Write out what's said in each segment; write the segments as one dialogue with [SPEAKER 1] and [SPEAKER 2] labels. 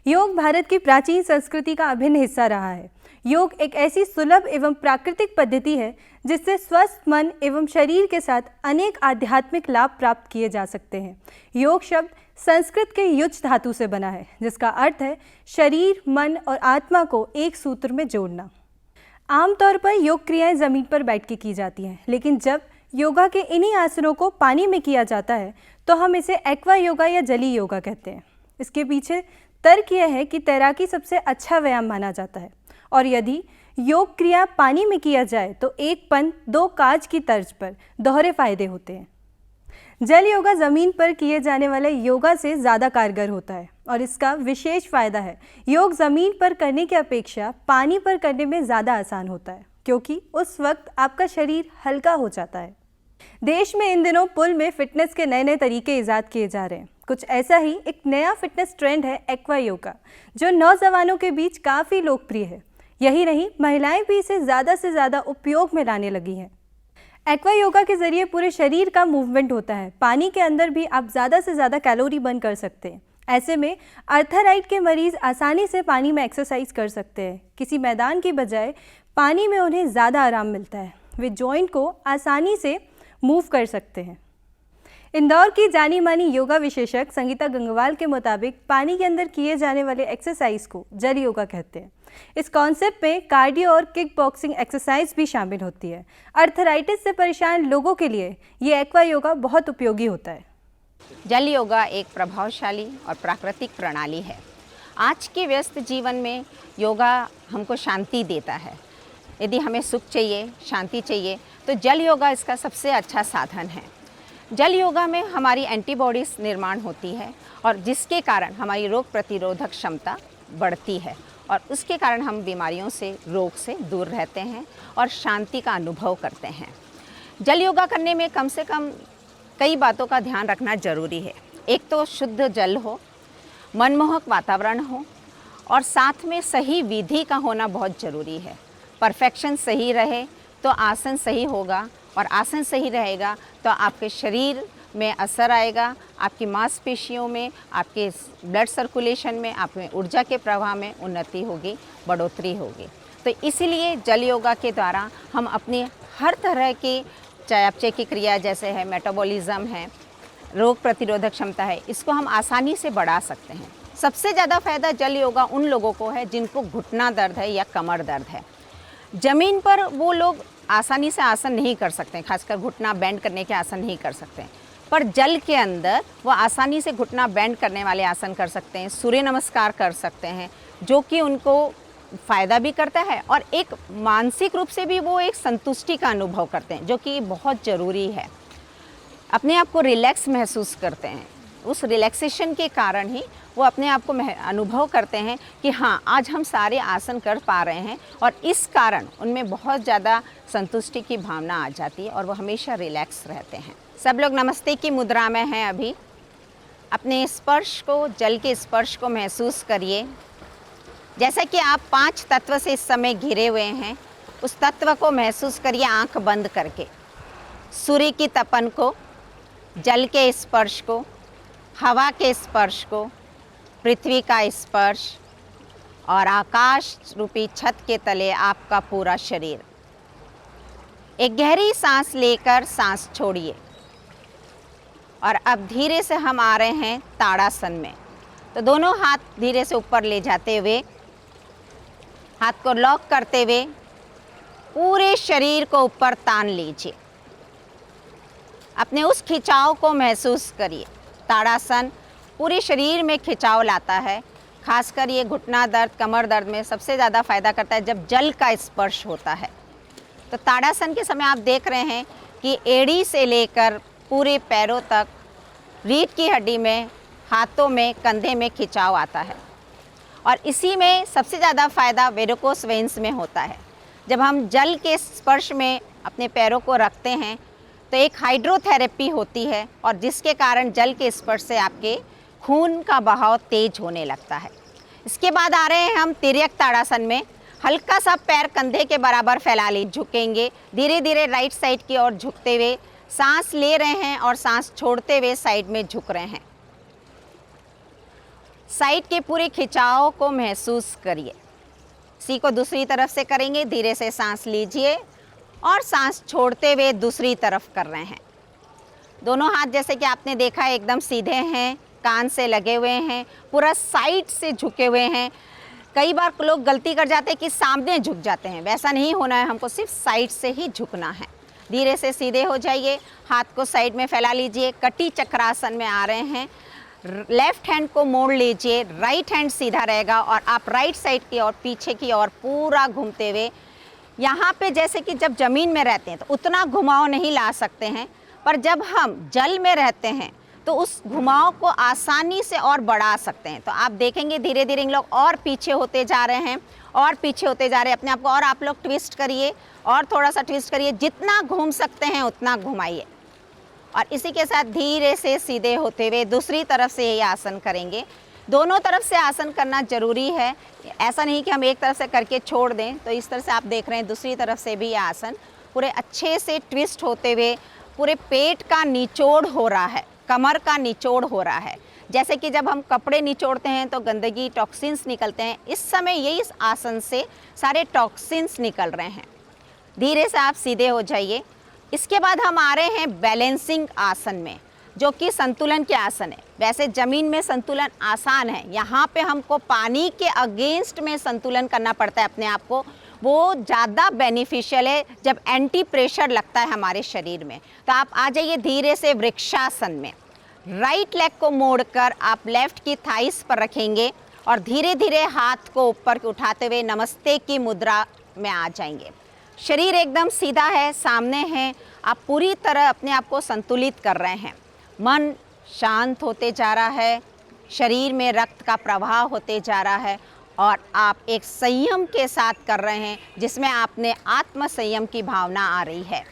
[SPEAKER 1] योग भारत की प्राचीन संस्कृति का अभिन्न हिस्सा रहा है। योग एक ऐसी सुलभ एवं प्राकृतिक पद्धति है जिससे स्वस्थ मन एवं शरीर के साथ अनेक आध्यात्मिक लाभ प्राप्त किए जा सकते हैं। योग शब्द संस्कृत के युज धातु से बना है, जिसका अर्थ है शरीर, मन और आत्मा को एक सूत्र में जोड़ना। आमतौर पर योग क्रियाएं जमीन पर बैठ के की जाती हैं, लेकिन जब योगा के इन्हीं आसनों को पानी में किया जाता है तो हम इसे एक्वा योगा या जलीय योगा कहते हैं। इसके पीछे तर्क यह है कि तैराकी सबसे अच्छा व्यायाम माना जाता है और यदि योग क्रिया पानी में किया जाए तो एक पंथ दो काज की तर्ज पर दोहरे फायदे होते हैं। जल योगा जमीन पर किए जाने वाले योगा से ज़्यादा कारगर होता है और इसका विशेष फायदा है योग जमीन पर करने की अपेक्षा पानी पर करने में ज़्यादा आसान होता है, क्योंकि उस वक्त आपका शरीर हल्का हो जाता है। देश में इन दिनों पुल में फिटनेस के नए नए तरीके ईजाद किए जा रहे हैं। कुछ ऐसा ही एक नया फिटनेस ट्रेंड है एक्वा योगा, जो नौजवानों के बीच काफ़ी लोकप्रिय है। यही नहीं, महिलाएं भी इसे ज़्यादा से ज़्यादा उपयोग में लाने लगी हैं। एक्वा योगा के ज़रिए पूरे शरीर का मूवमेंट होता है। पानी के अंदर भी आप ज़्यादा से ज़्यादा कैलोरी बर्न कर सकते हैं। ऐसे में अर्थराइट के मरीज़ आसानी से पानी में एक्सरसाइज कर सकते हैं। किसी मैदान की बजाय पानी में उन्हें ज़्यादा आराम मिलता है। वे जॉइंट को आसानी से मूव कर सकते हैं। इंदौर की जानी मानी योगा विशेषज्ञ संगीता गंगवाल के मुताबिक पानी के अंदर किए जाने वाले एक्सरसाइज को जल योगा कहते हैं। इस कॉन्सेप्ट में कार्डियो और किक बॉक्सिंग एक्सरसाइज भी शामिल होती है। अर्थराइटिस से परेशान लोगों के लिए ये एक्वा योगा बहुत उपयोगी होता है।
[SPEAKER 2] जल योगा एक प्रभावशाली और प्राकृतिक प्रणाली है। आज के व्यस्त जीवन में योगा हमको शांति देता है। यदि हमें सुख चाहिए, शांति चाहिए, तो जल योगा इसका सबसे अच्छा साधन है। जल योगा में हमारी एंटीबॉडीज़ निर्माण होती है और जिसके कारण हमारी रोग प्रतिरोधक क्षमता बढ़ती है और उसके कारण हम बीमारियों से, रोग से दूर रहते हैं और शांति का अनुभव करते हैं। जल योगा करने में कम से कम कई बातों का ध्यान रखना ज़रूरी है। एक तो शुद्ध जल हो, मनमोहक वातावरण हो और साथ में सही विधि का होना बहुत ज़रूरी है। परफेक्शन सही रहे तो आसन सही होगा और आसन सही रहेगा तो आपके शरीर में असर आएगा, आपकी मांसपेशियों में, आपके ब्लड सर्कुलेशन में, आप में ऊर्जा के प्रवाह में उन्नति होगी, बढ़ोतरी होगी। तो इसीलिए जल योगा के द्वारा हम अपनी हर तरह की चयापचय की क्रिया जैसे है, मेटाबॉलिज्म है, रोग प्रतिरोधक क्षमता है, इसको हम आसानी से बढ़ा सकते हैं। सबसे ज़्यादा फायदा जल योगा उन लोगों को है जिनको घुटना दर्द है या कमर दर्द है। ज़मीन पर वो लोग आसानी से आसन नहीं कर सकते, खासकर घुटना बेंड करने के आसन नहीं कर सकते, पर जल के अंदर वो आसानी से घुटना बेंड करने वाले आसन कर सकते हैं, सूर्य नमस्कार कर सकते हैं, जो कि उनको फ़ायदा भी करता है और एक मानसिक रूप से भी वो एक संतुष्टि का अनुभव करते हैं, जो कि बहुत ज़रूरी है। अपने आप को रिलैक्स महसूस करते हैं। उस रिलैक्सेशन के कारण ही वो अपने आप को अनुभव करते हैं कि हाँ, आज हम सारे आसन कर पा रहे हैं और इस कारण उनमें बहुत ज़्यादा संतुष्टि की भावना आ जाती है और वो हमेशा रिलैक्स रहते हैं। सब लोग नमस्ते की मुद्रा में हैं। अभी अपने स्पर्श को, जल के स्पर्श को महसूस करिए। जैसा कि आप 5 तत्व से इस समय घिरे हुए हैं, उस तत्व को महसूस करिए आँख बंद करके। सूर्य की तपन को, जल के स्पर्श को, हवा के स्पर्श को, पृथ्वी का स्पर्श और आकाश रूपी छत के तले आपका पूरा शरीर। एक गहरी सांस लेकर सांस छोड़िए और अब धीरे से हम आ रहे हैं ताड़ासन में। तो दोनों हाथ धीरे से ऊपर ले जाते हुए, हाथ को लॉक करते हुए पूरे शरीर को ऊपर तान लीजिए। अपने उस खिंचाव को महसूस करिए। ताड़ासन पूरे शरीर में खिंचाव लाता है। खासकर ये घुटना दर्द, कमर दर्द में सबसे ज़्यादा फायदा करता है जब जल का स्पर्श होता है। तो ताड़ासन के समय आप देख रहे हैं कि एड़ी से लेकर पूरे पैरों तक, रीढ़ की हड्डी में, हाथों में, कंधे में खिंचाव आता है और इसी में सबसे ज़्यादा फायदा वेरिकोस वेन्स में होता है। जब हम जल के स्पर्श में अपने पैरों को रखते हैं तो एक हाइड्रोथेरेपी होती है और जिसके कारण जल के स्पर्श से आपके खून का बहाव तेज होने लगता है। इसके बाद आ रहे हैं हम तिर्यक ताड़ासन में। हल्का सा पैर कंधे के बराबर फैला ली, झुकेंगे। धीरे धीरे राइट साइड की ओर झुकते हुए सांस ले रहे हैं और सांस छोड़ते हुए साइड में झुक रहे हैं। साइड के पूरे खिंचाव को महसूस करिए। इसी को दूसरी तरफ से करेंगे। धीरे से सांस लीजिए और सांस छोड़ते हुए दूसरी तरफ कर रहे हैं। दोनों हाथ जैसे कि आपने देखा एकदम सीधे हैं, कान से लगे हुए हैं, पूरा साइड से झुके हुए हैं। कई बार लोग गलती कर जाते हैं कि सामने झुक जाते हैं, वैसा नहीं होना है, हमको सिर्फ साइड से ही झुकना है। धीरे से सीधे हो जाइए, हाथ को साइड में फैला लीजिए, कटी चक्रासन में आ रहे हैं। लेफ्ट हैंड को मोड़ लीजिए, राइट हैंड सीधा रहेगा और आप राइट साइड की ओर पीछे की ओर पूरा घूमते हुए, यहाँ पे जैसे कि जब ज़मीन में रहते हैं तो उतना घुमाव नहीं ला सकते हैं, पर जब हम जल में रहते हैं तो उस घुमाव को आसानी से और बढ़ा सकते हैं। तो आप देखेंगे धीरे धीरे इन लोग और पीछे होते जा रहे हैं और पीछे होते जा रहे हैं अपने आप को। और आप लोग ट्विस्ट करिए और थोड़ा सा ट्विस्ट करिए, जितना घूम सकते हैं उतना घुमाइए। और इसी के साथ धीरे से सीधे होते हुए दूसरी तरफ से ये आसन करेंगे। दोनों तरफ से आसन करना ज़रूरी है, ऐसा नहीं कि हम एक तरफ से करके छोड़ दें। तो इस तरह से आप देख रहे हैं दूसरी तरफ से भी ये आसन पूरे अच्छे से ट्विस्ट होते हुए पूरे पेट का निचोड़ हो रहा है, कमर का निचोड़ हो रहा है। जैसे कि जब हम कपड़े निचोड़ते हैं तो गंदगी, टॉक्सिन्स निकलते हैं, इस समय ये इस आसन से सारे टॉक्सिन्स निकल रहे हैं। धीरे से आप सीधे हो जाइए। इसके बाद हम आ रहे हैं बैलेंसिंग आसन में, जो कि संतुलन के आसन है। वैसे ज़मीन में संतुलन आसान है, यहाँ पे हमको पानी के अगेंस्ट में संतुलन करना पड़ता है अपने आप को। वो ज़्यादा बेनिफिशियल है जब एंटी प्रेशर लगता है हमारे शरीर में। तो आप आ जाइए धीरे से वृक्षासन में। राइट लेग को मोड़कर आप लेफ्ट की थाइस पर रखेंगे और धीरे धीरे हाथ को ऊपर उठाते हुए नमस्ते की मुद्रा में आ जाएंगे। शरीर एकदम सीधा है, सामने है, आप पूरी तरह अपने आप को संतुलित कर रहे हैं। मन शांत होते जा रहा है, शरीर में रक्त का प्रवाह होते जा रहा है और आप एक संयम के साथ कर रहे हैं, जिसमें आपने आत्म संयम की भावना आ रही है।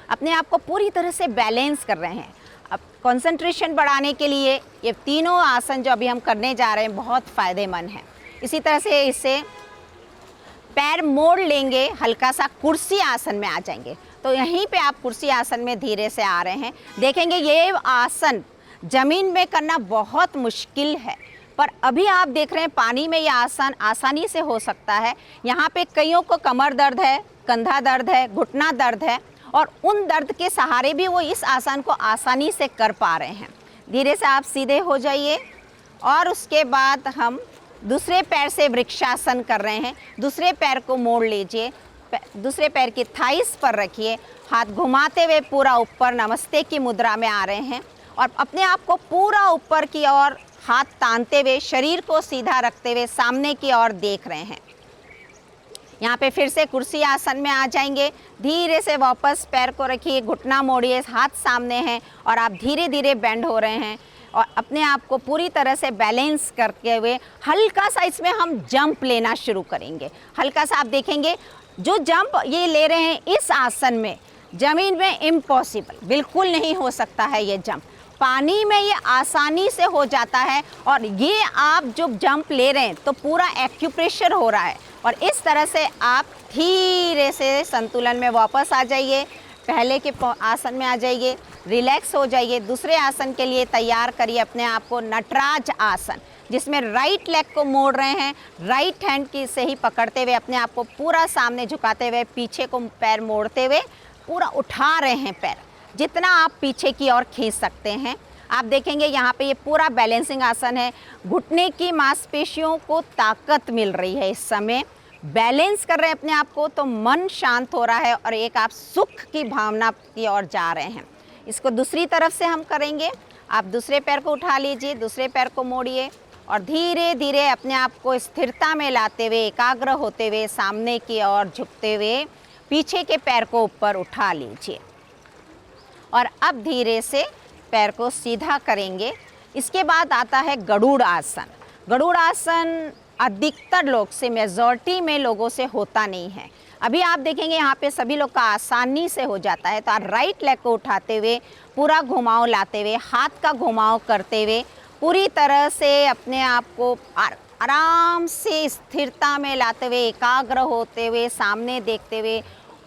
[SPEAKER 2] अपने आप को पूरी तरह से बैलेंस कर रहे हैं। अब कंसंट्रेशन बढ़ाने के लिए ये तीनों आसन जो अभी हम करने जा रहे हैं बहुत फ़ायदेमंद हैं। इसी तरह से इससे पैर मोड़ लेंगे, हल्का सा कुर्सी आसन में आ जाएंगे। तो यहीं पे आप कुर्सी आसन में धीरे से आ रहे हैं। देखेंगे ये आसन ज़मीन में करना बहुत मुश्किल है, पर अभी आप देख रहे हैं पानी में ये आसन आसानी से हो सकता है। यहाँ पे कईयों को कमर दर्द है, कंधा दर्द है, घुटना दर्द है और उन दर्द के सहारे भी वो इस आसन को आसानी से कर पा रहे हैं। धीरे से आप सीधे हो जाइए और उसके बाद हम दूसरे पैर से वृक्षासन कर रहे हैं। दूसरे पैर को मोड़ लीजिए, दूसरे पैर की थाइस पर रखिए, हाथ घुमाते हुए पूरा ऊपर नमस्ते की मुद्रा में आ रहे हैं और अपने आप को पूरा ऊपर की ओर हाथ तानते हुए शरीर को सीधा रखते हुए सामने की ओर देख रहे हैं। यहाँ पे फिर से कुर्सी आसन में आ जाएंगे। धीरे से वापस पैर को रखिए, घुटना मोड़िए, हाथ सामने हैं और आप धीरे धीरे बेंड हो रहे हैं और अपने आप को पूरी तरह से बैलेंस करते हुए हल्का सा इसमें हम जंप लेना शुरू करेंगे। हल्का सा आप देखेंगे जो जंप ये ले रहे हैं इस आसन में ज़मीन में इम्पॉसिबल, बिल्कुल नहीं हो सकता है ये जंप। पानी में ये आसानी से हो जाता है और ये आप जो जंप ले रहे हैं तो पूरा एक्यूप्रेशर हो रहा है और इस तरह से आप धीरे से संतुलन में वापस आ जाइए। पहले के आसन में आ जाइए, रिलैक्स हो जाइए। दूसरे आसन के लिए तैयार करिए अपने आप को, नटराज आसन, जिसमें राइट लेग को मोड़ रहे हैं, राइट हैंड की से ही पकड़ते हुए अपने आप को पूरा सामने झुकाते हुए पीछे को पैर मोड़ते हुए पूरा उठा रहे हैं पैर, जितना आप पीछे की ओर खींच सकते हैं। आप देखेंगे यहाँ पे ये पूरा बैलेंसिंग आसन है। घुटने की मांसपेशियों को ताकत मिल रही है, इस समय बैलेंस कर रहे हैं अपने आप को, तो मन शांत हो रहा है और एक आप सुख की भावना की ओर जा रहे हैं। इसको दूसरी तरफ से हम करेंगे। आप दूसरे पैर को उठा लीजिए, दूसरे पैर को मोड़िए और धीरे धीरे अपने आप को स्थिरता में लाते हुए, एकाग्र होते हुए सामने की ओर झुकते हुए पीछे के पैर को ऊपर उठा लीजिए और अब धीरे से पैर को सीधा करेंगे। इसके बाद आता है गरुड़ आसन। गरुड़ आसन अधिकतर लोग से, मेजॉरिटी में लोगों से होता नहीं है। अभी आप देखेंगे यहाँ पे सभी लोग का आसानी से हो जाता है। तो आप राइट लेग को उठाते हुए पूरा घुमाव लाते हुए, हाथ का घुमाव करते हुए पूरी तरह से अपने आप को आराम से स्थिरता में लाते हुए, एकाग्र होते हुए, सामने देखते हुए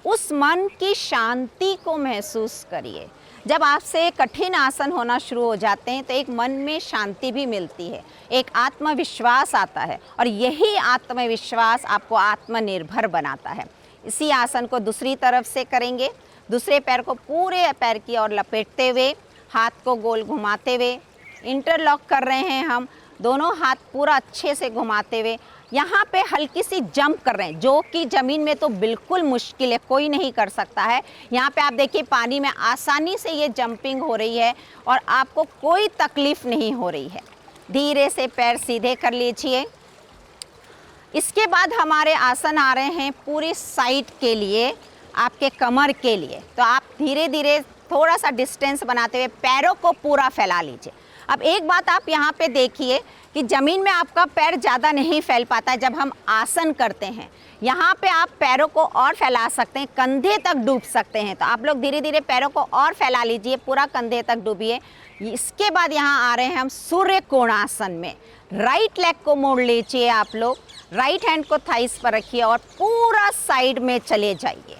[SPEAKER 2] उस मन की शांति को महसूस करिए। जब आपसे कठिन आसन होना शुरू हो जाते हैं तो एक मन में शांति भी मिलती है, एक आत्मविश्वास आता है और यही आत्मविश्वास आपको आत्मनिर्भर बनाता है। इसी आसन को दूसरी तरफ से करेंगे। दूसरे पैर को पूरे पैर की ओर लपेटते हुए, हाथ को गोल घुमाते हुए इंटरलॉक कर रहे हैं हम, दोनों हाथ पूरा अच्छे से घुमाते हुए यहाँ पे हल्की सी जंप कर रहे हैं, जो कि ज़मीन में तो बिल्कुल मुश्किल है, कोई नहीं कर सकता है। यहाँ पे आप देखिए पानी में आसानी से ये जंपिंग हो रही है और आपको कोई तकलीफ़ नहीं हो रही है। धीरे से पैर सीधे कर लीजिए। इसके बाद हमारे आसन आ रहे हैं पूरी साइड के लिए, आपके कमर के लिए। तो आप धीरे धीरे थोड़ा सा डिस्टेंस बनाते हुए पैरों को पूरा फैला लीजिए। अब एक बात आप यहाँ पे देखिए कि ज़मीन में आपका पैर ज़्यादा नहीं फैल पाता है जब हम आसन करते हैं। यहाँ पे आप पैरों को और फैला सकते हैं, कंधे तक डूब सकते हैं। तो आप लोग धीरे धीरे पैरों को और फैला लीजिए, पूरा कंधे तक डूबिए। इसके बाद यहाँ आ रहे हैं हम सूर्य कोणासन में। राइट लेग को मोड़ लीजिए आप लोग, राइट हैंड को थाइस पर रखिए और पूरा साइड में चले जाइए।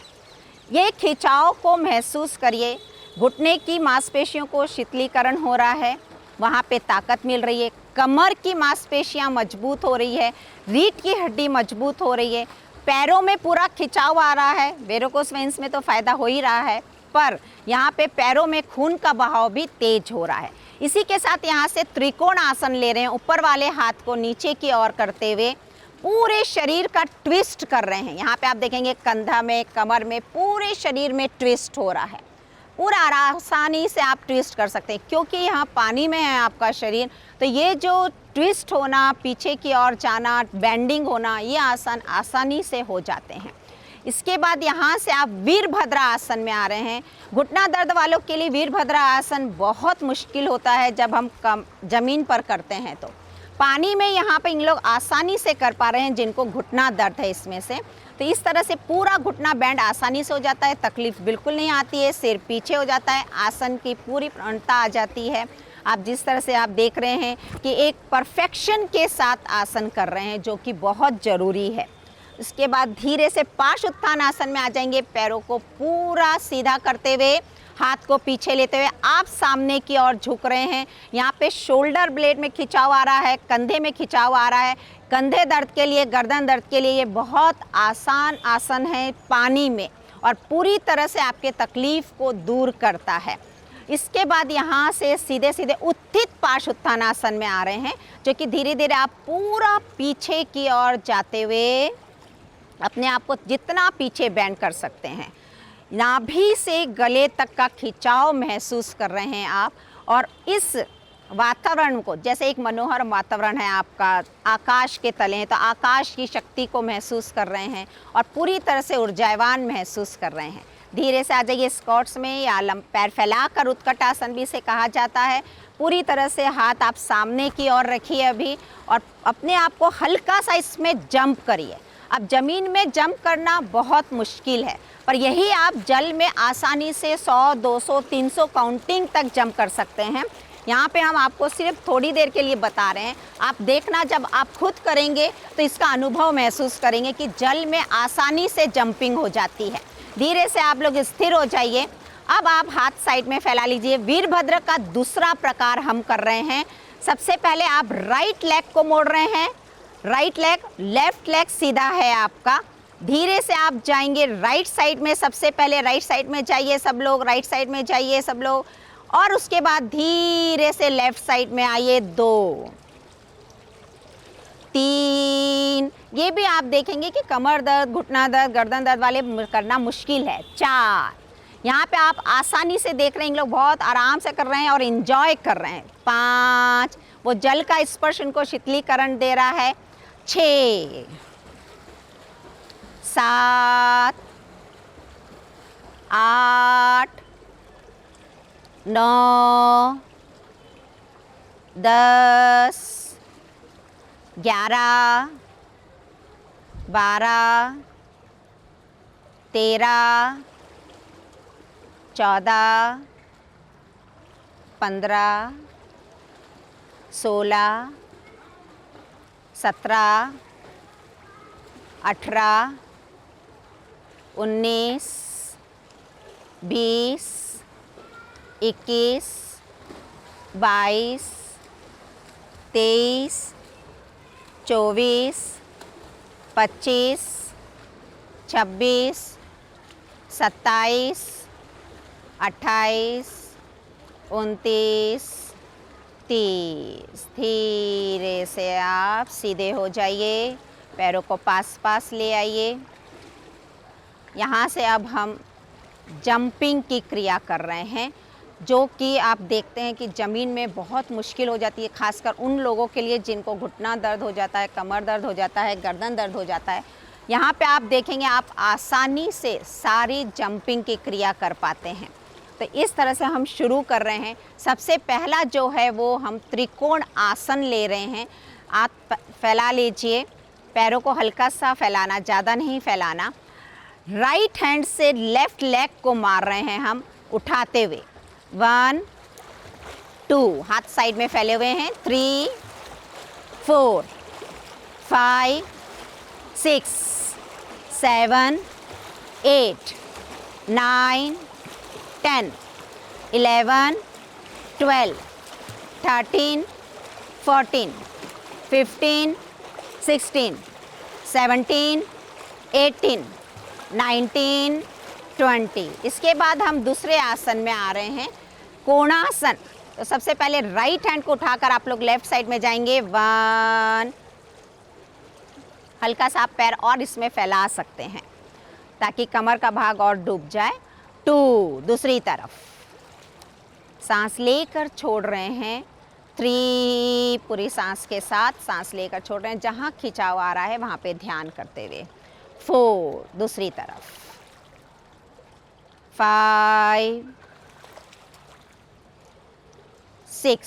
[SPEAKER 2] ये खिंचाव को महसूस करिए, घुटने की मांसपेशियों को शीतलीकरण हो रहा है, वहाँ पे ताकत मिल रही है, कमर की मांसपेशियाँ मजबूत हो रही है, रीढ़ की हड्डी मजबूत हो रही है, पैरों में पूरा खिंचाव आ रहा है। वेरिकोस वेन्स में तो फ़ायदा हो ही रहा है, पर यहाँ पे पैरों में खून का बहाव भी तेज हो रहा है। इसी के साथ यहाँ से त्रिकोण आसन ले रहे हैं, ऊपर वाले हाथ को नीचे की ओर करते हुए पूरे शरीर का ट्विस्ट कर रहे हैं। यहाँ पे आप देखेंगे कंधा में, कमर में, पूरे शरीर में ट्विस्ट हो रहा है। पूरा आसानी से आप ट्विस्ट कर सकते हैं क्योंकि यहाँ पानी में है आपका शरीर, तो ये जो ट्विस्ट होना, पीछे की ओर जाना, बेंडिंग होना, ये आसानी से हो जाते हैं। इसके बाद यहाँ से आप वीरभद्रा आसन में आ रहे हैं। घुटना दर्द वालों के लिए वीरभद्रा आसन बहुत मुश्किल होता है जब हम ज़मीन पर करते हैं। तो पानी में यहाँ पे इन लोग आसानी से कर पा रहे हैं जिनको घुटना दर्द है इसमें से। तो इस तरह से पूरा घुटना बैंड आसानी से हो जाता है, तकलीफ़ बिल्कुल नहीं आती है, सिर पीछे हो जाता है, आसन की पूरी प्रवणता आ जाती है। आप जिस तरह से आप देख रहे हैं कि एक परफेक्शन के साथ आसन कर रहे हैं, जो कि बहुत ज़रूरी है। इसके बाद धीरे से पार्श्व उत्थान आसन में आ जाएंगे। पैरों को पूरा सीधा करते हुए, हाथ को पीछे लेते हुए आप सामने की ओर झुक रहे हैं। यहाँ पे शोल्डर ब्लेड में खिंचाव आ रहा है, कंधे में खिंचाव आ रहा है। कंधे दर्द के लिए, गर्दन दर्द के लिए ये बहुत आसान आसन है पानी में, और पूरी तरह से आपके तकलीफ़ को दूर करता है। इसके बाद यहाँ से सीधे सीधे उत्थित पार्श्व उत्थानासन में आ रहे हैं, जो कि धीरे धीरे आप पूरा पीछे की ओर जाते हुए अपने आप को जितना पीछे बैंड कर सकते हैं। नाभि से गले तक का खिंचाव महसूस कर रहे हैं आप, और इस वातावरण को, जैसे एक मनोहर वातावरण है आपका, आकाश के तले हैं, तो आकाश की शक्ति को महसूस कर रहे हैं और पूरी तरह से ऊर्जावान महसूस कर रहे हैं। धीरे से आ जाइए स्क्वाट्स में, या पैर फैलाकर उत्कट आसन भी इसे कहा जाता है। पूरी तरह से हाथ आप सामने की ओर रखिए अभी, और अपने आप को हल्का सा इसमें जंप करिए। अब ज़मीन में जंप करना बहुत मुश्किल है, पर यही आप जल में आसानी से 100, 200, 300 काउंटिंग तक जंप कर सकते हैं। यहाँ पे हम आपको सिर्फ थोड़ी देर के लिए बता रहे हैं, आप देखना जब आप खुद करेंगे तो इसका अनुभव महसूस करेंगे कि जल में आसानी से जंपिंग हो जाती है। धीरे से आप लोग स्थिर हो जाइए। अब आप हाथ साइड में फैला लीजिए। वीरभद्र का दूसरा प्रकार हम कर रहे हैं। सबसे पहले आप राइट लेग को मोड़ रहे हैं, राइट लेग, लेफ्ट लेग सीधा है आपका। धीरे से आप जाएंगे राइट साइड में, सबसे पहले राइट साइड में जाइए सब लोग, राइट साइड में जाइए सब लोग, और उसके बाद धीरे से लेफ्ट साइड में आइए। 2, 3, ये भी आप देखेंगे कि कमर दर्द, घुटना दर्द, गर्दन दर्द वाले करना मुश्किल है। 4, यहाँ पे आप आसानी से देख रहे हैं, इन लोग बहुत आराम से कर रहे हैं और इन्जॉय कर रहे हैं। 5, वो जल का स्पर्श इनको शीतलीकरण दे रहा है। 6, 7, 8, 9, 10, 11, 12, 13, 14, 15, 16, 17, 18, 19, 20, 21, 22, 23, 24, 25, 26, 27, 28, 29, 30। धीरे से आप सीधे हो जाइए, पैरों को पास पास ले आइए। यहाँ से अब हम जंपिंग की क्रिया कर रहे हैं, जो कि आप देखते हैं कि ज़मीन में बहुत मुश्किल हो जाती है, खासकर उन लोगों के लिए जिनको घुटना दर्द हो जाता है, कमर दर्द हो जाता है, गर्दन दर्द हो जाता है। यहाँ पे आप देखेंगे आप आसानी से सारी जंपिंग की क्रिया कर पाते हैं। तो इस तरह से हम शुरू कर रहे हैं। सबसे पहला जो है वो हम त्रिकोण आसन ले रहे हैं। आप फैला लीजिए, पैरों को हल्का सा फैलाना, ज़्यादा नहीं फैलाना। राइट हैंड से लेफ्ट लेग को मार रहे हैं हम उठाते हुए। 1, 2, हाथ साइड में फैले हुए हैं। 3, 4, 5, 6, 7, 8, 9, 10, 11, 12, 13, 14, 15, 16, 17, 18, 19, 20। इसके बाद हम दूसरे आसन में आ रहे हैं, कोणासन। तो सबसे पहले राइट हैंड को उठाकर आप लोग लेफ्ट साइड में जाएंगे। 1, हल्का सा आप पैर और इसमें फैला सकते हैं ताकि कमर का भाग और डूब जाए। 2, दूसरी तरफ सांस लेकर छोड़ रहे हैं। 3, पूरी सांस के साथ सांस लेकर छोड़ रहे हैं, जहाँ खिंचाव आ रहा है वहाँ पे ध्यान करते हुए। 4, दूसरी तरफ। 5, 6,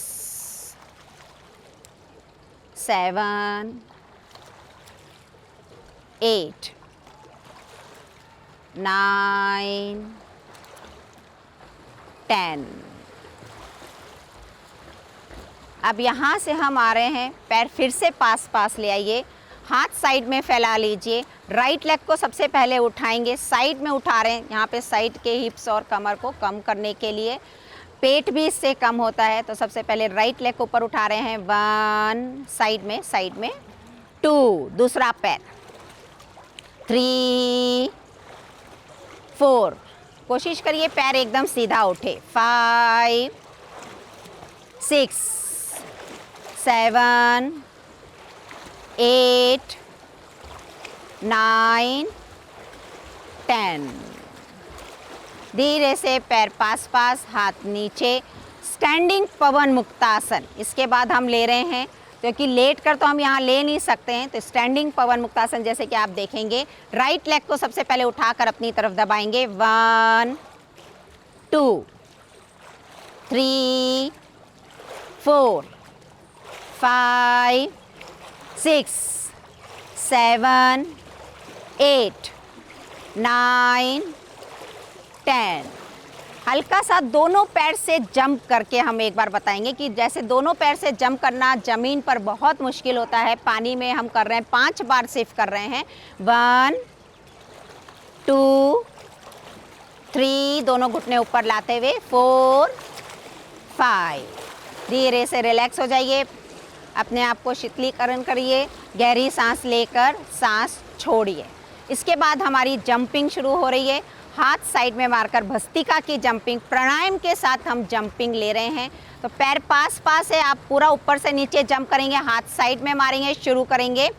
[SPEAKER 2] 7, 8, 9, 10। अब यहाँ से हम आ रहे हैं, पैर फिर से पास पास ले आइए, हाथ साइड में फैला लीजिए। राइट लेग को सबसे पहले उठाएंगे, साइड में उठा रहे हैं, यहाँ पे साइड के हिप्स और कमर को कम करने के लिए। पेट भी इससे कम होता है, तो सबसे पहले राइट लेग को ऊपर उठा रहे हैं। 1, साइड में 2, दूसरा पैर। 3, 4, कोशिश करिए पैर एकदम सीधा उठे। 5, 6, 7, 8, 9, 10। धीरे से पैर पास पास, हाथ नीचे। स्टैंडिंग पवन मुक्तासन इसके बाद हम ले रहे हैं, क्योंकि लेट कर तो हम यहाँ ले नहीं सकते हैं। तो स्टैंडिंग पवन मुक्तासन जैसे कि आप देखेंगे, राइट लेग को सबसे पहले उठाकर अपनी तरफ दबाएंगे। 1, 2, 3, 4, 5, 6, 7, 8, 9, 10। हल्का सा दोनों पैर से जंप करके हम एक बार बताएंगे कि जैसे दोनों पैर से जंप करना ज़मीन पर बहुत मुश्किल होता है, पानी में हम कर रहे हैं 5 बार सिर्फ कर रहे हैं। 1, 2, 3, दोनों घुटने ऊपर लाते हुए। 4, 5। धीरे से रिलैक्स हो जाइए, अपने आप को शीतलीकरण करिए, गहरी सांस लेकर सांस छोड़िए। इसके बाद हमारी जंपिंग शुरू हो रही है। हाथ साइड में मारकर भस्त्रिका की जंपिंग, प्राणायाम के साथ हम जंपिंग ले रहे हैं। तो पैर पास पास है, आप पूरा ऊपर से नीचे जंप करेंगे, हाथ साइड में मारेंगे। शुरू करेंगे।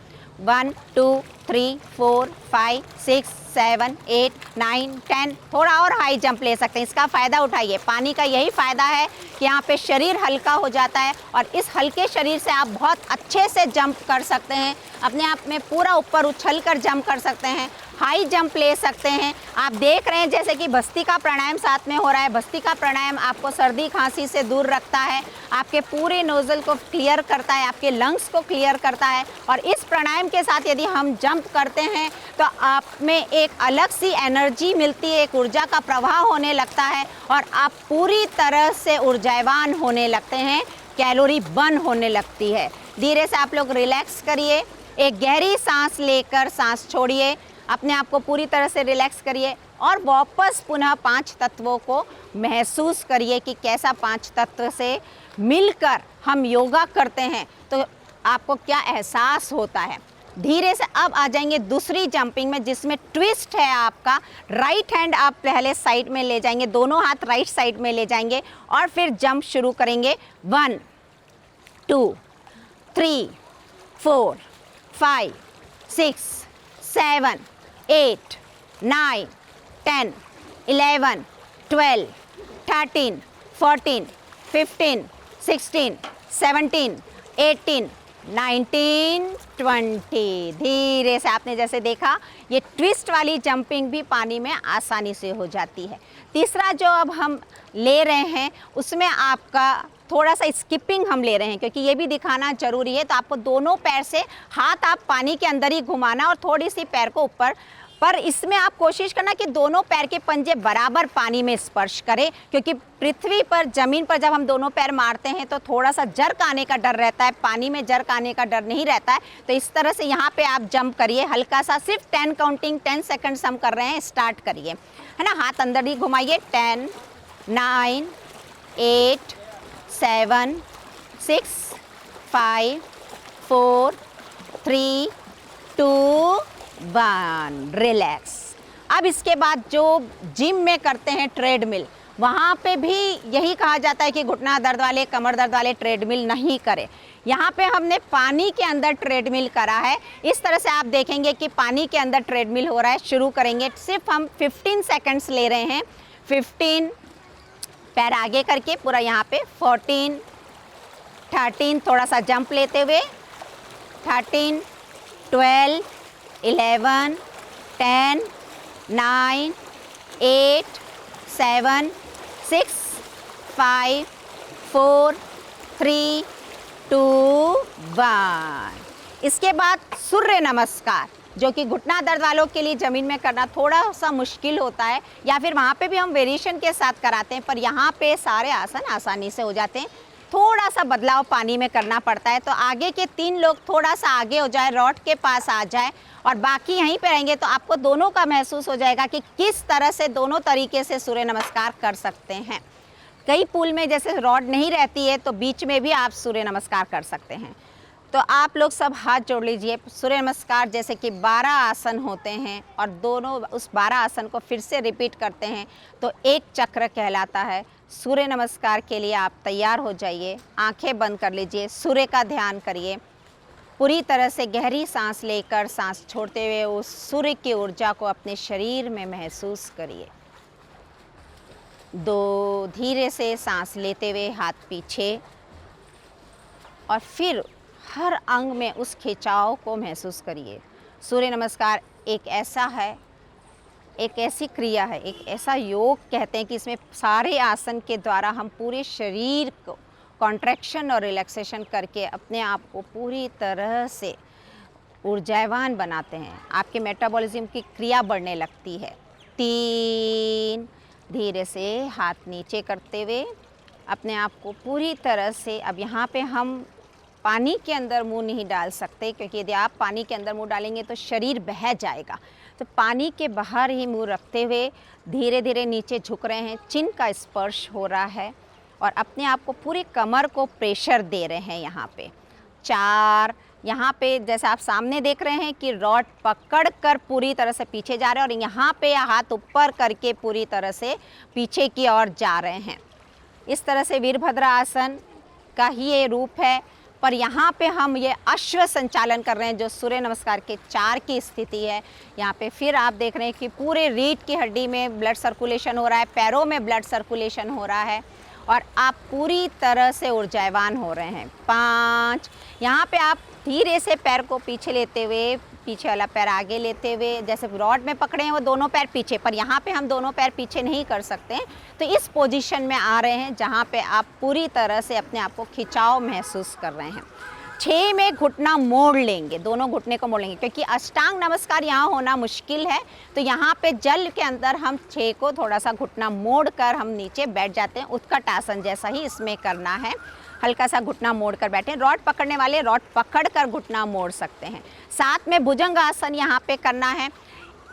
[SPEAKER 2] 1, 2, 3, 4, 5, 6, 7, 8, 9, 10। थोड़ा और हाई जंप ले सकते हैं, इसका फ़ायदा उठाइए। पानी का यही फ़ायदा है कि यहाँ पे शरीर हल्का हो जाता है और इस हल्के शरीर से आप बहुत अच्छे से जंप कर सकते हैं, अपने आप में पूरा ऊपर उछल कर जंप कर सकते हैं, हाई जंप ले सकते हैं। आप देख रहे हैं जैसे कि भस्त्रिका प्राणायाम साथ में हो रहा है। भस्त्रिका प्राणायाम आपको सर्दी खांसी से दूर रखता है, आपके पूरे नोज़ल को क्लियर करता है, आपके लंग्स को क्लियर करता है। और इस प्राणायाम के साथ यदि हम जंप करते हैं तो आप में एक अलग सी एनर्जी मिलती है, एक ऊर्जा का प्रवाह होने लगता है और आप पूरी तरह से ऊर्जावान होने लगते हैं, कैलोरी बर्न होने लगती है। धीरे से आप लोग रिलैक्स करिए, एक गहरी सांस लेकर सांस छोड़िए, अपने आप को पूरी तरह से रिलैक्स करिए। और वापस पुनः 5 तत्वों को महसूस करिए कि कैसा 5 तत्व से मिलकर हम योगा करते हैं तो आपको क्या एहसास होता है। धीरे से अब आ जाएंगे दूसरी जंपिंग में, जिसमें ट्विस्ट है आपका। राइट हैंड आप पहले साइड में ले जाएंगे, दोनों हाथ राइट साइड में ले जाएंगे और फिर जंप शुरू करेंगे। 1 2 3 4 5 6 7 8 9 10 11 12 13 14 15 16 17 18 19 20। धीरे से आपने जैसे देखा ये ट्विस्ट वाली जंपिंग भी पानी में आसानी से हो जाती है। तीसरा जो अब हम ले रहे हैं उसमें आपका थोड़ा सा स्किपिंग हम ले रहे हैं, क्योंकि ये भी दिखाना जरूरी है। तो आपको दोनों पैर से हाथ आप पानी के अंदर ही घुमाना और थोड़ी सी पैर को ऊपर, पर इसमें आप कोशिश करना कि दोनों पैर के पंजे बराबर पानी में स्पर्श करें, क्योंकि पृथ्वी पर, ज़मीन पर जब हम दोनों पैर मारते हैं तो थोड़ा सा जर्क आने का डर रहता है, पानी में जर्क आने का डर नहीं रहता है। तो इस तरह से यहाँ पे आप जंप करिए हल्का सा, सिर्फ 10 काउंटिंग 10 सेकंड्स हम कर रहे हैं, स्टार्ट करिए, है ना। हाथ अंदर ही घुमाइए। 10 9 8 7 6 5 4 3 2 1। रिलैक्स। अब इसके बाद जो जिम में करते हैं ट्रेडमिल, वहाँ पे भी यही कहा जाता है कि घुटना दर्द वाले, कमर दर्द वाले ट्रेडमिल नहीं करें। यहाँ पे हमने पानी के अंदर ट्रेडमिल करा है। इस तरह से आप देखेंगे कि पानी के अंदर ट्रेडमिल हो रहा है। शुरू करेंगे, सिर्फ हम 15 सेकंड्स ले रहे हैं। 15, पैर आगे करके पूरा यहाँ पे 14 13, थोड़ा सा जंप लेते हुए 13 12 11 10 9 8 7 6 5 4 3 2 1। इसके बाद सूर्य नमस्कार, जो कि घुटना दर्द वालों के लिए ज़मीन में करना थोड़ा सा मुश्किल होता है, या फिर वहाँ पे भी हम वेरिएशन के साथ कराते हैं, पर यहाँ पे सारे आसन आसानी से हो जाते हैं। थोड़ा सा बदलाव पानी में करना पड़ता है। तो आगे के 3 लोग थोड़ा सा आगे हो जाए, रॉड के पास आ जाए और बाकी यहीं पे रहेंगे, तो आपको दोनों का महसूस हो जाएगा कि किस तरह से दोनों तरीके से सूर्य नमस्कार कर सकते हैं। कई पूल में जैसे रॉड नहीं रहती है तो बीच में भी आप सूर्य नमस्कार कर सकते हैं। तो आप लोग सब हाथ जोड़ लीजिए। सूर्य नमस्कार जैसे कि 12 आसन होते हैं और दोनों उस 12 आसन को फिर से रिपीट करते हैं तो एक चक्र कहलाता है। सूर्य नमस्कार के लिए आप तैयार हो जाइए, आंखें बंद कर लीजिए, सूर्य का ध्यान करिए, पूरी तरह से गहरी सांस लेकर सांस छोड़ते हुए उस सूर्य की ऊर्जा को अपने शरीर में महसूस करिए। 2, धीरे से सांस लेते हुए हाथ पीछे और फिर हर अंग में उस खिंचाव को महसूस करिए। सूर्य नमस्कार एक ऐसा है, एक ऐसी क्रिया है, एक ऐसा योग कहते हैं कि इसमें सारे आसन के द्वारा हम पूरे शरीर को कॉन्ट्रैक्शन और रिलैक्सेशन करके अपने आप को पूरी तरह से ऊर्जावान बनाते हैं। आपके मेटाबॉलिज्म की क्रिया बढ़ने लगती है। 3, धीरे से हाथ नीचे करते हुए अपने आप को पूरी तरह से, अब यहाँ पे हम पानी के अंदर मुंह नहीं डाल सकते, क्योंकि यदि आप पानी के अंदर मुंह डालेंगे तो शरीर बह जाएगा। तो पानी के बाहर ही मुंह रखते हुए धीरे धीरे नीचे झुक रहे हैं, चिन का स्पर्श हो रहा है और अपने आप को पूरी कमर को प्रेशर दे रहे हैं। यहाँ पे 4, यहाँ पे जैसे आप सामने देख रहे हैं कि रॉड पकड़ कर पूरी तरह से पीछे जा रहे हैं और यहाँ पे हाथ ऊपर करके पूरी तरह से पीछे की ओर जा रहे हैं। इस तरह से वीरभद्र आसन का ही ये रूप है, पर यहाँ पे हम ये अश्व संचालन कर रहे हैं जो सूर्य नमस्कार के 4 की स्थिति है। यहाँ पे फिर आप देख रहे हैं कि पूरे रीढ़ की हड्डी में ब्लड सर्कुलेशन हो रहा है, पैरों में ब्लड सर्कुलेशन हो रहा है और आप पूरी तरह से ऊर्जावान हो रहे हैं। 5, यहाँ पे आप धीरे से पैर को पीछे लेते हुए, पीछे वाला पैर आगे लेते हुए, जैसे रॉड में पकड़े हैं वो दोनों पैर पीछे, पर यहाँ पे हम दोनों पैर पीछे नहीं कर सकते हैं। तो इस पोजीशन में आ रहे हैं जहाँ पे आप पूरी तरह से अपने आप को खिंचाव महसूस कर रहे हैं। 6 में घुटना मोड़ लेंगे, दोनों घुटने को मोड़ लेंगे, क्योंकि अष्टांग नमस्कार यहाँ होना मुश्किल है। तो यहाँ पे जल के अंदर हम 6 को थोड़ा सा घुटना मोड़ कर हम नीचे बैठ जाते हैं। उत्कट आसन जैसा ही इसमें करना है, हल्का सा घुटना मोड़ कर बैठें। रॉड पकड़ने वाले रॉड पकड़ कर घुटना मोड़ सकते हैं। 7 में भुजंग आसन यहाँ पे करना है।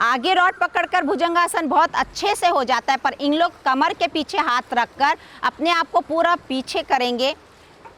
[SPEAKER 2] आगे रॉड पकड़कर भुजंगासन बहुत अच्छे से हो जाता है, पर इन लोग कमर के पीछे हाथ रखकर अपने आप को पूरा पीछे करेंगे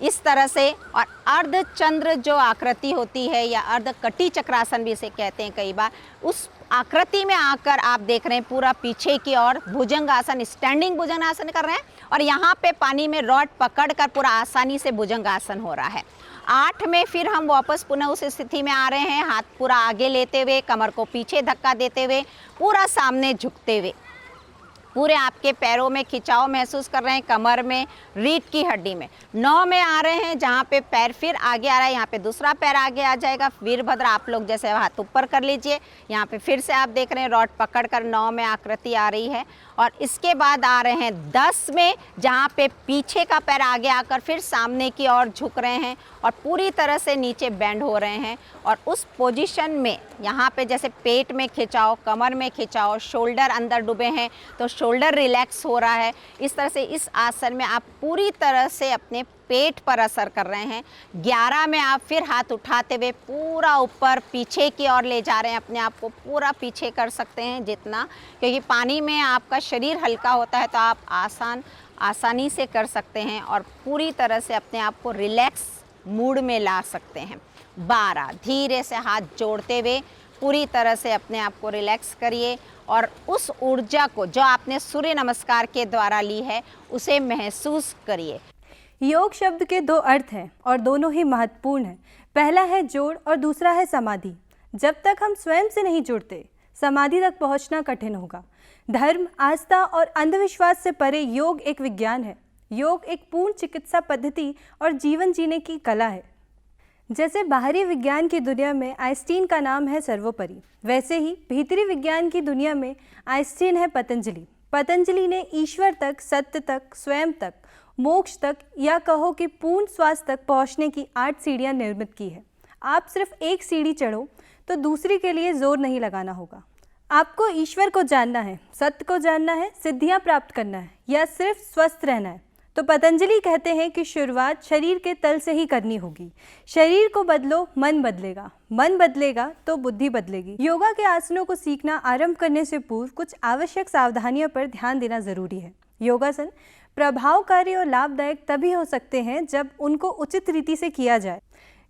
[SPEAKER 2] इस तरह से। और अर्ध चंद्र जो आकृति होती है या अर्ध कटी चक्रासन भी इसे कहते हैं कई बार, उस आकृति में आकर आप देख रहे हैं पूरा पीछे की ओर भुजंगासन, स्टैंडिंग भुजंगासन कर रहे हैं। और यहाँ पे पानी में रॉड पकड़कर पूरा आसानी से भुजंगासन हो रहा है। 8 में फिर हम वापस पुनः उस स्थिति में आ रहे हैं, हाथ पूरा आगे लेते हुए, कमर को पीछे धक्का देते हुए, पूरा सामने झुकते हुए, पूरे आपके पैरों में खिंचाव महसूस कर रहे हैं, कमर में, रीढ़ की हड्डी में। 9 में आ रहे हैं जहाँ पे पैर फिर आगे आ रहा है, यहाँ पे दूसरा पैर आगे आ जाएगा। वीरभद्र आप लोग जैसे हाथ ऊपर कर लीजिए, यहाँ पे फिर से आप देख रहे हैं रॉड पकड़कर 9 में आकृति आ रही है। और इसके बाद आ रहे हैं 10 में, जहाँ पे पीछे का पैर आगे आकर फिर सामने की ओर झुक रहे हैं और पूरी तरह से नीचे बेंड हो रहे हैं। और उस पोजीशन में यहाँ पे जैसे पेट में खिंचाव, कमर में खिंचाव, शोल्डर अंदर डूबे हैं तो शोल्डर रिलैक्स हो रहा है। इस तरह से इस आसन में आप पूरी तरह से अपने पेट पर असर कर रहे हैं। 11 में आप फिर हाथ उठाते हुए पूरा ऊपर पीछे की ओर ले जा रहे हैं, अपने आप को पूरा पीछे कर सकते हैं जितना, क्योंकि पानी में आपका शरीर हल्का होता है तो आप आसानी से कर सकते हैं और पूरी तरह से अपने आप को रिलैक्स मूड में ला सकते हैं। 12 धीरे से हाथ जोड़ते हुए पूरी तरह से अपने आप को रिलैक्स करिए और उस ऊर्जा को जो आपने सूर्य नमस्कार के द्वारा ली है उसे महसूस करिए।
[SPEAKER 1] योग शब्द के 2 अर्थ हैं और दोनों ही महत्वपूर्ण हैं। पहला है जोड़ और दूसरा है समाधि। जब तक हम स्वयं से नहीं जुड़ते, समाधि तक पहुंचना कठिन होगा। धर्म, आस्था और अंधविश्वास से परे योग एक विज्ञान है। योग एक पूर्ण चिकित्सा पद्धति और जीवन जीने की कला है। जैसे बाहरी विज्ञान की दुनिया में आइंस्टीन का नाम है सर्वोपरि, वैसे ही भीतरी विज्ञान की दुनिया में आइंस्टीन है पतंजलि। पतंजलि ने ईश्वर तक, सत्य तक, स्वयं तक, मोक्ष तक या कहो कि पूर्ण स्वास्थ्य तक पहुंचने की 8 सीढ़ियां निर्मित की है। आप सिर्फ एक सीढ़ी चढ़ो तो दूसरी के लिए जोर नहीं लगाना होगा। आपको ईश्वर को जानना है, सत्य को जानना है, सिद्धियां प्राप्त करना है या सिर्फ स्वस्थ रहना है, तो पतंजलि कहते हैं कि शुरुआत शरीर के तल से ही करनी होगी। शरीर को बदलो, मन बदलेगा, मन बदलेगा तो बुद्धि बदलेगी। योगा के आसनों को सीखना आरंभ करने से पूर्व कुछ आवश्यक सावधानियों पर ध्यान देना जरूरी है। योगासन प्रभावकारी और लाभदायक तभी हो सकते हैं जब उनको उचित रीति से किया जाए।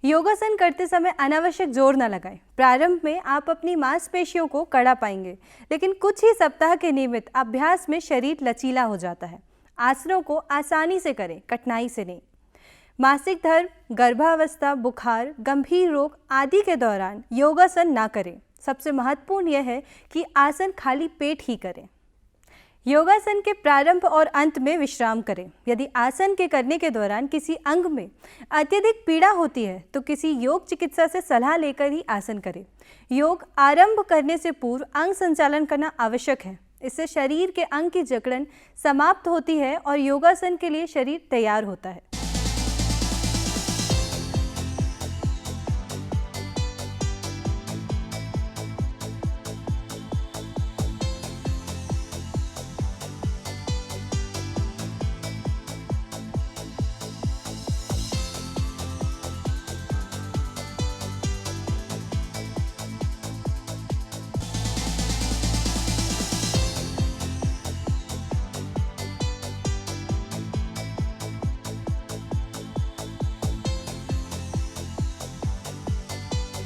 [SPEAKER 1] योगासन करते समय अनावश्यक जोर न लगाएं। प्रारंभ में आप अपनी मांसपेशियों को कड़ा पाएंगे, लेकिन कुछ ही सप्ताह के नियमित अभ्यास में शरीर लचीला हो जाता है। आसनों को आसानी से करें, कठिनाई से नहीं। मासिक धर्म, गर्भावस्था, बुखार, गंभीर रोग आदि के दौरान योगासन ना करें। सबसे महत्वपूर्ण यह है कि आसन खाली पेट ही करें। योगासन के प्रारंभ और अंत में विश्राम करें। यदि आसन के करने के दौरान किसी अंग में अत्यधिक पीड़ा होती है तो किसी योग चिकित्सा से सलाह लेकर ही आसन करें। योग आरंभ करने से पूर्व अंग संचालन करना आवश्यक है। इससे शरीर के अंग की जकड़न समाप्त होती है और योगासन के लिए शरीर तैयार होता है।